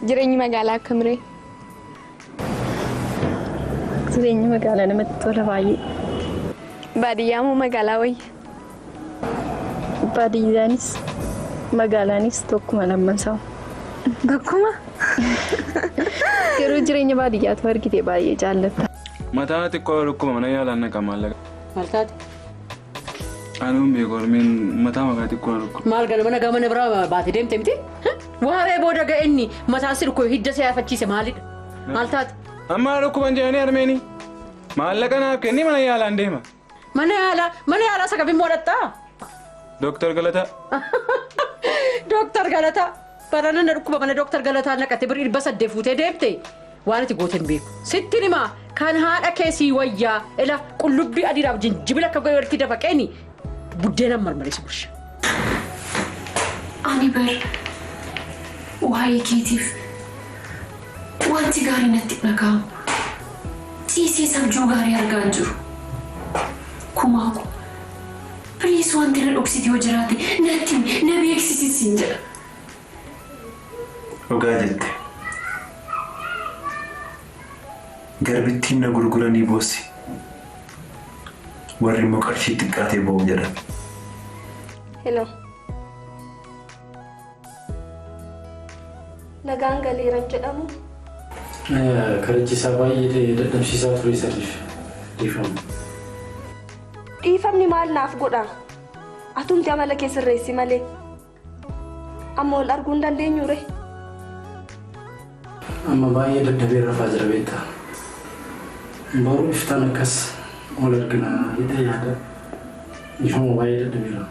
Jireenyi magaalaa akkamii? Jireenyi magaalaa namatti tola baay'ee. Baadiyyaa moo magaalaa wayya? Baadiyyaanis magaalaanis tokkuma lamman sa'a. Bakkuma? Yeroo jireenya baadiyyaatu argite baay'ee jaallatta. Mataa xiqqoo lukkuma mana yaalaan naqa maallaqa. Maltaati. Anuun beekormeen mataa maqaa xiqqoo lukkuma. Maal galma gama na biraa baatee deemte miti? Waaree booda ga'inni mataan sirkoo hidda siyaafachiise maalidha? Maltaati. Amma lukkuma jedhanii armeeni. Maallaqa naaf kenni mana yaalaan deema. Mana yaalaa sagabii moodhattaa? Dooktar Galataa. Dooktar Galataa. Barana na dhukkuba mana Dooktar Galataa naqate birii 800 fuutee deemte. Waan itti gooten beeku. Sitti himaa kan haadha keessii wayyaa ila qullubbii adiidhaaf jinjibila akka walitti dafaqeeni buddeenan marmareessu bulsha. Ani bar waa'ee keetiif wanti gaarii natti dhaga'amu. Ciisee sabjuu gaarii argaa hin jiru. Kumaaku. Piliis wanti na dhoksite yoo jiraate natti na beeksisiin jedha. Dhugaa jette. Garbittiin na gurguranii boossi. Warri immoo qarshii xiqqaatee ba'uu jedhan. Hello. Nagaan galeeran jedhamu. Karachiisaa baay'ee dadhabsiisaa ture sadiif dhiifama. Dhiifamni maal naaf godha? Atumti amala kee sirreessi malee. Amma ol arguu hin dandeenyure. Amma baay'ee dadhabee rafaa jira beektaa. Boruu iftaan akkas ol argina hidha yaada. Ifama baay'ee dadhabeera.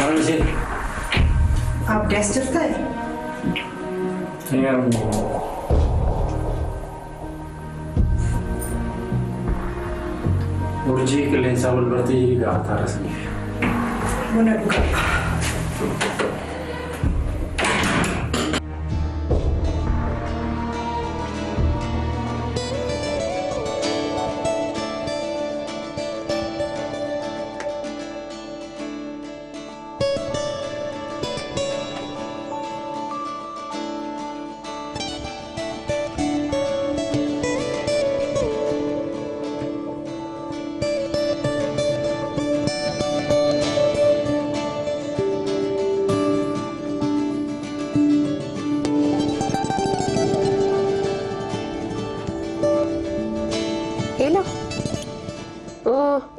Maalisi? Abdiis jirtee? Urjii qilleensaa wal bartee gaafataa rasniif. Buna dhugaa.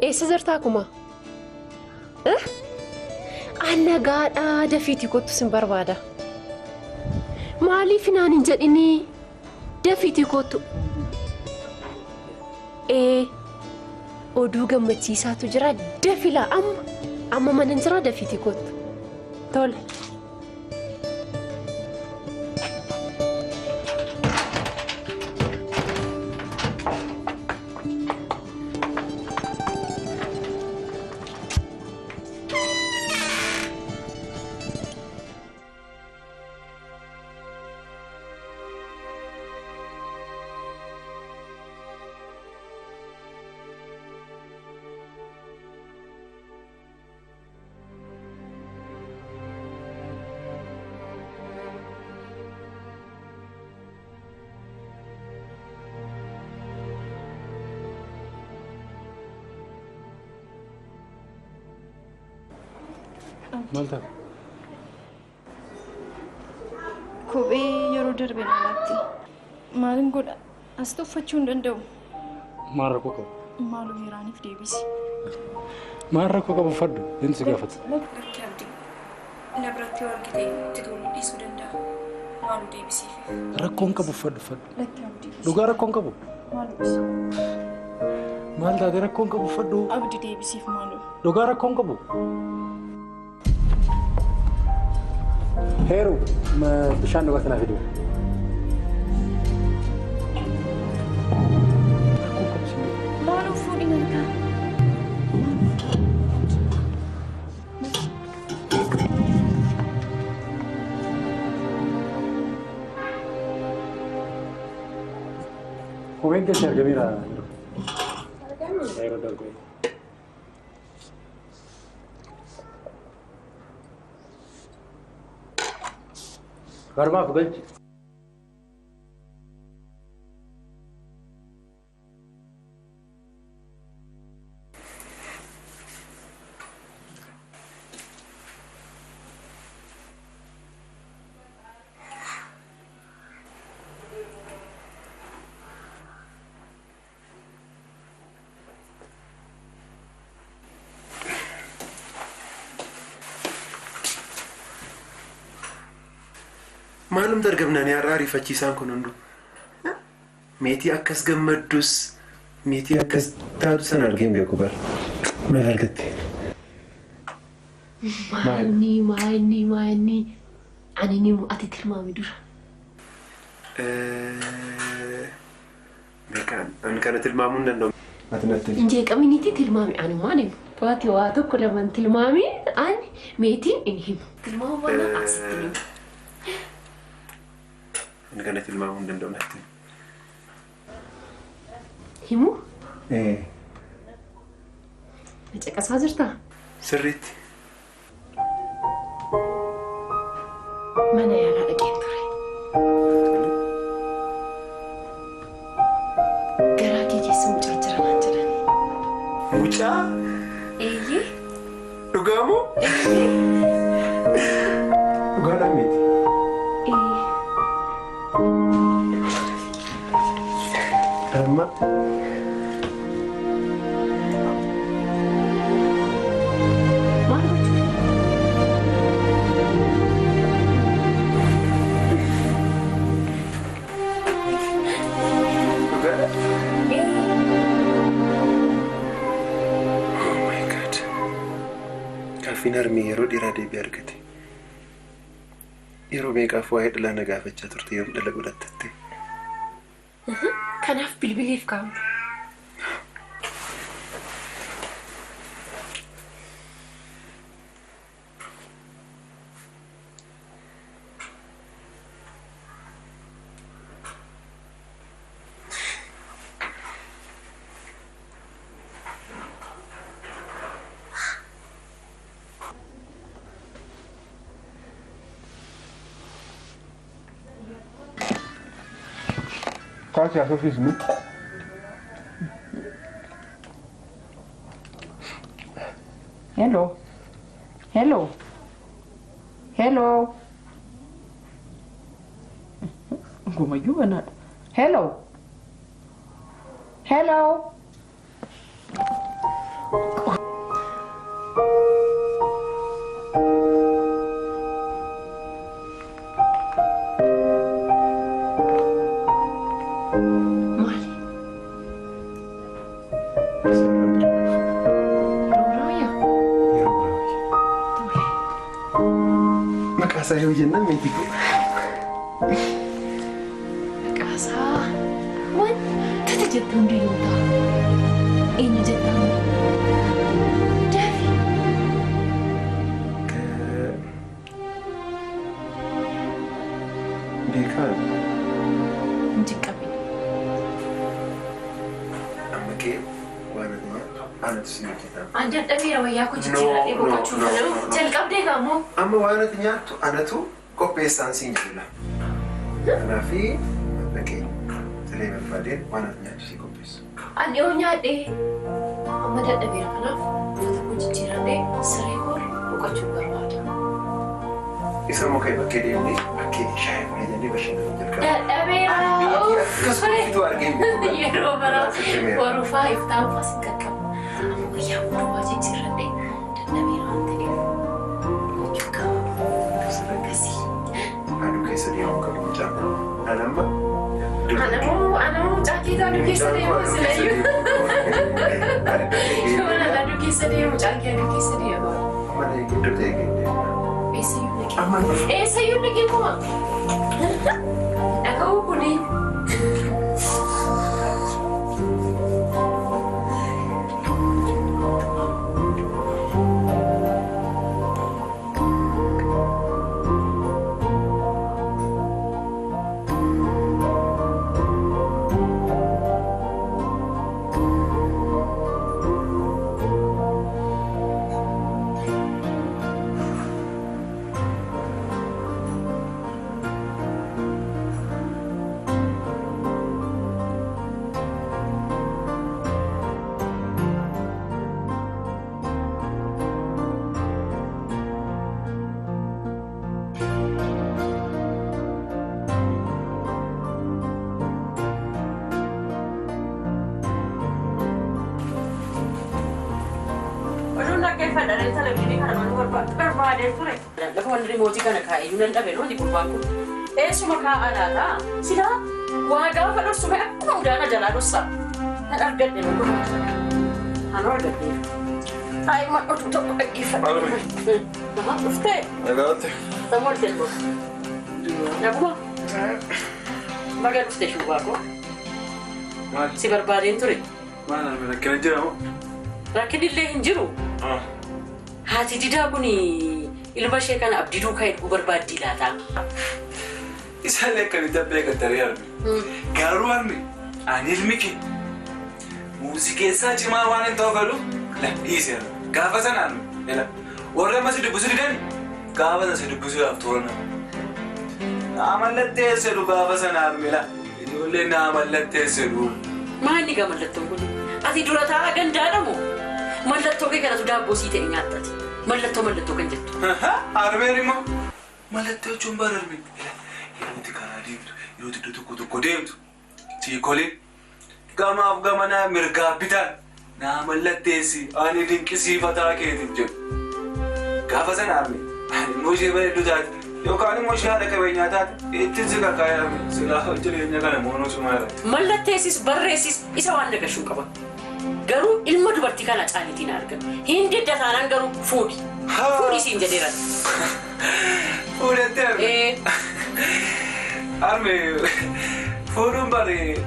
Eessa jirtaa kuma? Anna gaadhaa dafiitii kottu sin barbaada. Maaliif naan hin jedhinii dafiitii kottu? Oduu gammachiisaatu jira dafilaa amma mana hin jira dafiitii kottu. Tole. Malta. Kophee yeroo darbe nalaatti. Maalin godha? As tuffachuu hin danda'u. Maal rakkoo qabu? Maaloo hiraaniif deebisi. Maal rakkoo qabu faddu? Inni si gaafata. Lakkii abdii. Na biratti yoo argite itti toluu dhiisuu danda'a. Maaloo deebisiif. Rakkoon qabu faddu. Lakkii abdii. Dhugaa rakkoon qabu? Maaloo dhiisu. Maal taate rakkoon qabu faddu? Abdii deebisiif maaloo. Dhugaa rakkoon qabu? Heeru bishaan dhugaatii naaf fiduu. Maaloo fuudhi nyaata. Kopheen keessa argameera. Argamee? Yeroo darbe. Garmaaf galchi. Maalum dargabnanii har'a ariifachiisaan kun hundu. Meetii akkas gammaddus meetii akkas taatu sana argeen beeku bara. Maal argatte? Maanni. Ani ni ati tilmaami dura. Beekaan an kana tilmaamuu hin danda'u. Ati natti. Injee qabiniiti tilmaami ani maani. Waati waa tokko lamaan tilmaami ani meetiin inni himu. Tilmaamu bana asitti himu. An kana tilmaamuu hin danda'u natti. Himu? Caqasaa jirtaa? Sirriitti. Mana yaalaa dhaqeen ture. Garaa kee keessa mucaa jira naan jedhani. Mucaa? Eeyyee? Dhugaamoo? Dhugaadhaan miti. Amma. Maal gochuuf? Kaafiin harmee yeroo dheeraa deebii argate. Yeroo meeqaaf waa'ee dhalaa na gaafachaa turte yoo dhala godhatte. Kanaaf bilbiliif kaamu. Quase já fiz muito. Hello. Hello. Hello. Gumayyuu banaadha. Hello. Hello. Saya hujan mentiku. Kasa, wan, tata jatuh di luar. Ini jatuh. Devi. Beekan. Jika bin. Amma ke wanuma anatu sini kita. Anda tapi rawaya aku jijjiirra dhiboo gochuu danda'u. Jalqabdee gamoo. Amma waanati nyaattu anatu qopheessaan siin jira. Kanaafi dhaqee tilee barbaadeen waanati nyaattu sii qopheessu. Ani yoo nyaadhee amma dadhabeera kanaaf uffata koo jijjiirradhee siree koo boqochuu barbaada. Isa muka bakkee deemnee bakkee shaayii fuudhee jennee bashannanuu jalqaba. Dadhabeera. Akkasumas argeen Yeroo baraa warufaa iftaan fasin qaqqaba. Amma guyyaa hundumaa jijjiirradhee dadhabeera waan ta'eef gochuu qaba. Akkasii. Aduu keessa deemuu qabu mucaan. Anamma. Anamu caakkiitu aduu keessa deemu silayyuu. Mana aduu keessa deemu caakkii aduu keessa deemu. Mana gidduu ta'e deemu. Eessayyuu naqee kuma. Dhaga'uu kuni. argine kana mana barbaadee ture. Lafa wanni rimootii kana kaa'ee nan dhabe nooti gurbaan kun. Eessuma kaa'aa laata? Silaa waa gaafa dhorsume akkuma mudaana jalaa dhorsaa. Nan argadhe nu gurra. Anoo argadhe. Ay, madhotu tokko dhaggeeffadhe. Nama dhuftee? Nagaatti. Samuel Delbo. Naguma? Magaa dhuftee shubaa koo? Maal? Si barbaadeen ture? Maal arme rakkina jira moo? Rakkin illee hin jiru. Haati didaa kun ilma ishee kana abdii duukaa hidhuu barbaaddii laata? Isaallee akkamitti beekattaree arme. Garuu arme ani ilmi kee muuziqeessaa cimaa waan hin ta'u galu dhiise arme. Gaafa sana arme warra amma si dubbisu didan gaafa sana si dubbisuudhaaf toorna. Naa mallatteessedhu gaafa sana arme ijoollee naa mallatteessedhu. Maalli gaa mallattoon kun? Ati dura taa'aa gandaadha moo? Mallattoo kee kanatu daabboo sii ta'e nyaattati. Mallattoo kan jettu. Armeen immoo mallattoo jechuun bararme. Yerootti karaa deemtu, yerootti iddoo tokko deemtu. Siikolee gamaaf gamanaa mirgaa bitaan naa mallatteessi ani dinqisiifataa keetiif jedhu. Gaafa sana arme ani immoo ishee bareedduu taate yookaan immoo ishee haadha qabeenyaa taate ittiin si kakkaa'ee arme silaa jireenya kana moonoo sumaa irratti. Mallatteessis barreessis isa waan nagashuu qaba. Garuu ilma dubartii kana caalitiin argama. Hin dedda taanaan garuu fuudhi. Fuudhi siin jedheeran. Fuudhattee arme. Arme fuudhuun baree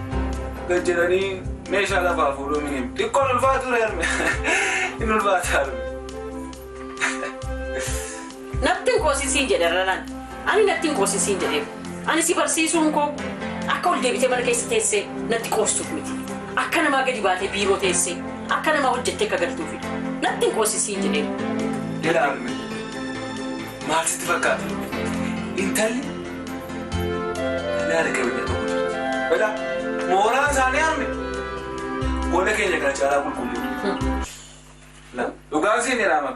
gad jedhanii meeshaa lafaa fuudhuu miniim. Xiqqoon ulfaatu ture arme. Hin ulfaata arme. Nattiin koosisiin jedheeran. Ani nattiin koosisiin jedheeru. Ani si barsiisuun koo akka ol deebitee mana keessa teessee natti qoostuuf miti. Akka namaa gadi baatee biiroo teessee akka namaa hojjettee akka galtuufidha. Nattiin koosisiin jedheeru. Ilaalme maal sitti fakkaata? Intalli haadha qabeenya tokko jirti. Bala mooraan isaanii arme gola keenya kana caalaa qulqulleetu. Dhugaan siin jedhama.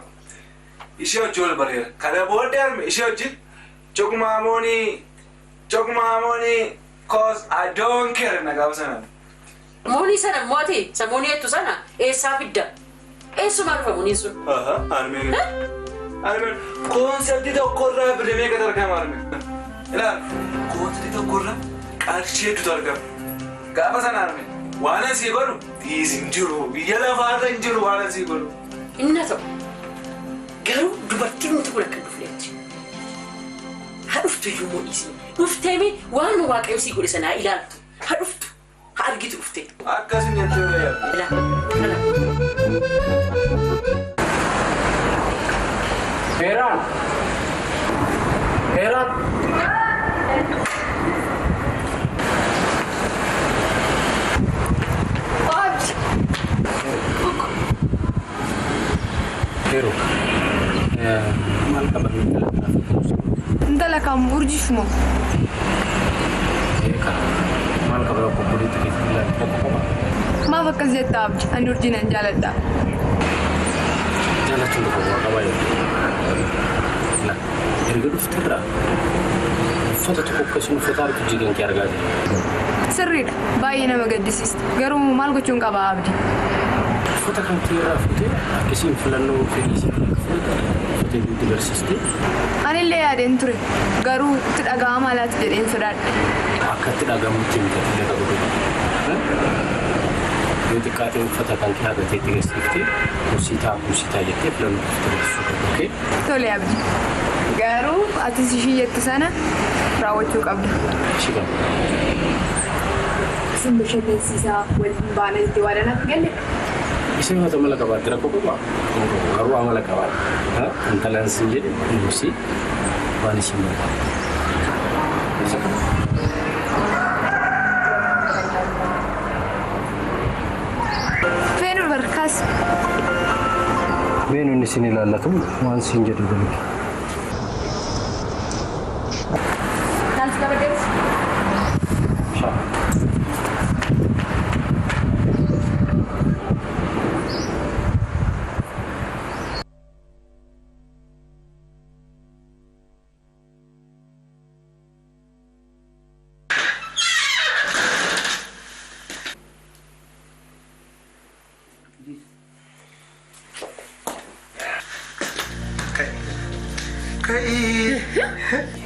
Ishee hojii ol bareera. Kana booddee arme ishee hojii Chokmaamoonii cause I don't care na gaafa sana. Moonii sana mootii samoonii jettu sana eessaa fidda? Eessumaa dhufa mooniin sun? Armeen. Armeen koonseptii tokkorraa bilimee gad argama armeen. Ilaali koonseptii tokkorraa qarshii hedduutu argama. Gaafa sana armeen waan asii godhu dhiisi hin jiru biyya lafaarra hin jiru waan asii godhu. Inna ta'u garuu dubartiin nuti kun akka dhufneetti. Ha dhuftu iyyuu moo dhiisni? Dhufteemi waan waaqayyo sii godhe sanaa ilaaltu. Ha dhuftu. Ha argitu dhuftee. Akkasin jettee Ila. Heeraan! Heeraan! Heero, maal qabatee Intala kam urjiif moo? Eeka, maal qabata qophiitti keessatti ilaalu tokko qofa. Maaf akkas jetta abdi? Ani urjiinan jaaladha. Jaalachuun tokko waa qabaa jiru. Erga dhufteerraa uffata tokko akkasuma uffata harki jigeen kee argaa jira. Sirriidha. Baay'ee nama gaddisiista. Garuu maal gochuun qaba abdi? Uffata kan keerraa fuutee akkasiin filannoo fedhii isaa akka fudhatu uffatee guutuu barsiistee. Anillee yaadeen ture. Garuu itti dhaga'ama laata jedheen sodaadha. Akka itti dhagamutti miti lafa godhu. Yoo xiqqaatee uffata kan kee hagatee itti geessiftee kuusitaa jettee filannoo uffata barsiisuu qabdu. Tole abdi. Garuu atis ishii jettu sana raawwachuu qabda. Ishii qabdu. Isin bashannansiisaa waliin baana jettee waadaan akka galle. Isin mata mala qabaatti rakkoo qabaa. Garuu amala qabaatti. Intalaan sin jedhe nuusi waan isin barbaadu. Feenuu barkaas. Beenuun isin ilaallatu waan sin jedhu galu. Naalti qabadeetti.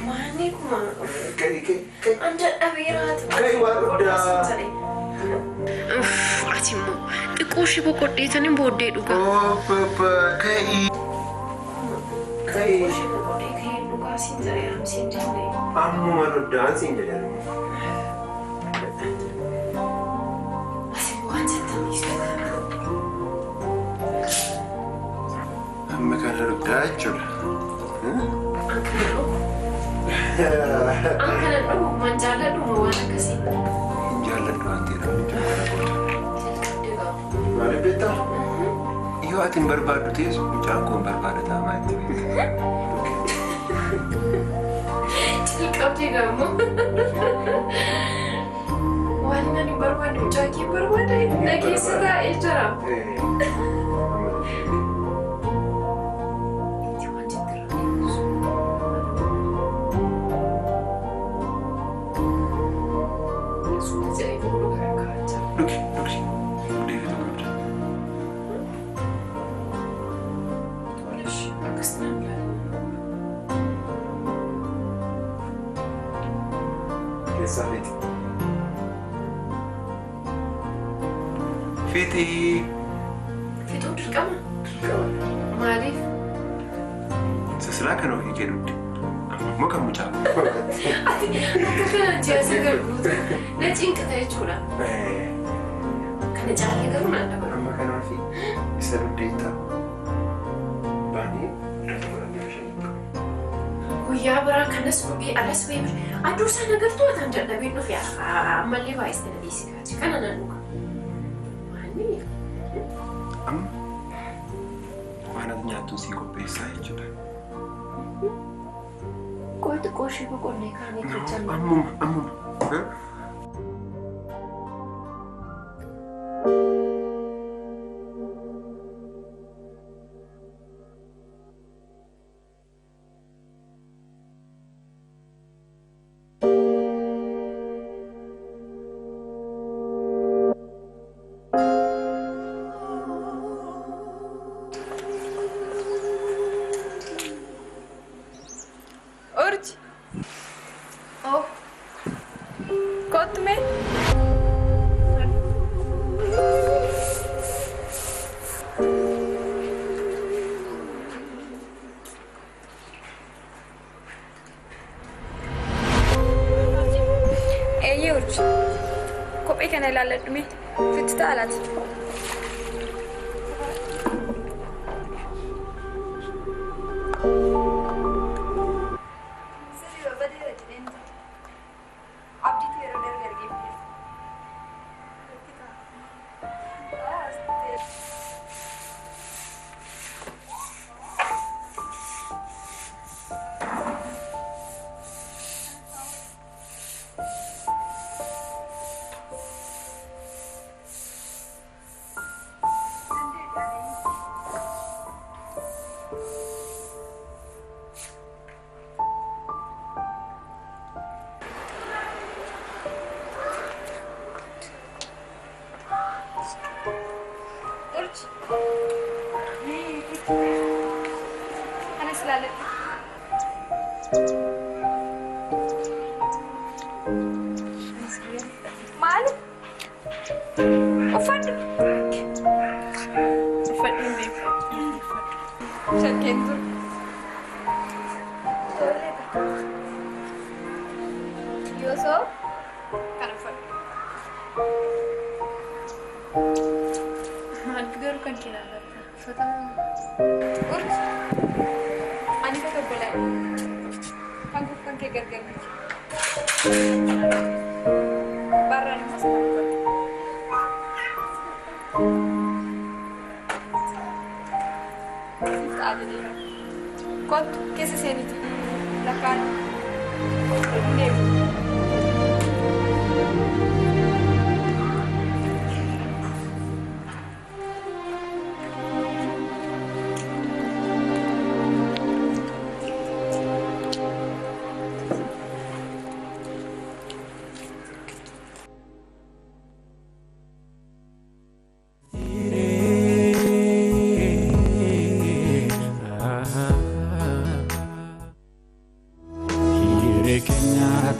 Maani kuma. Kai. Anda dhabeeraati. Kai warda. Ati immoo xiqqoo shiboo qodheetanii booddee dhugaa. Oh papa kai. Kai. Shiboo qodhee ka'ee dhugaa siin jedhee siin jedhee. Ammuma roddaan siin jedhan. Ati waan jettaniif. Amma kana roddaa jechuudha. Angkana dulu, manjala dulu, mana kasih? Jalan dua tiram itu mana bodoh. Mana beta? Iyo atin berbadu tis, jangan berbadu sama itu. Cikap juga mu. Warna ni berbadu, jaki berbadu, lagi sudah ijaran. Fiti. Fiti udah kamu? Malif. Sesudah kan orang ikut. Mau kamu cakap? Aku kan jasa gerbu. Nanti ingkat aja curang. Karena jalan gerbu mana baru? Amma kan orang bisa berdita. Bani udah orang biasa. Guyyaa biraa kanas dhugee alas bahee aduu sana gartuu ataan dadhabee dhufe ammallee baay'isanii na dhiisii kaati kana nan dhuga. Maani? Waan ati nyaattu sii qopheessaa jechuudha. Qooti qooshii boqonnee kaanii jechaan. Ammuma. Kophee kana ilaalladhume fitti ta'alaati.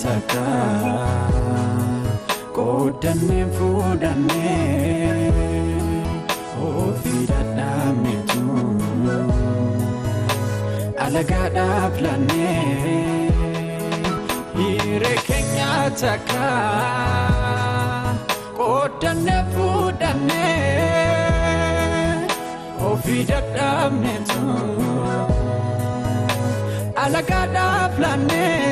taka Kodannee fuudhannee ofii dadhabneetu alagaadhaaf laannee hiree keenya taka kodannee fuudhannee ofii dadhabneetu alagaadhaaf laannee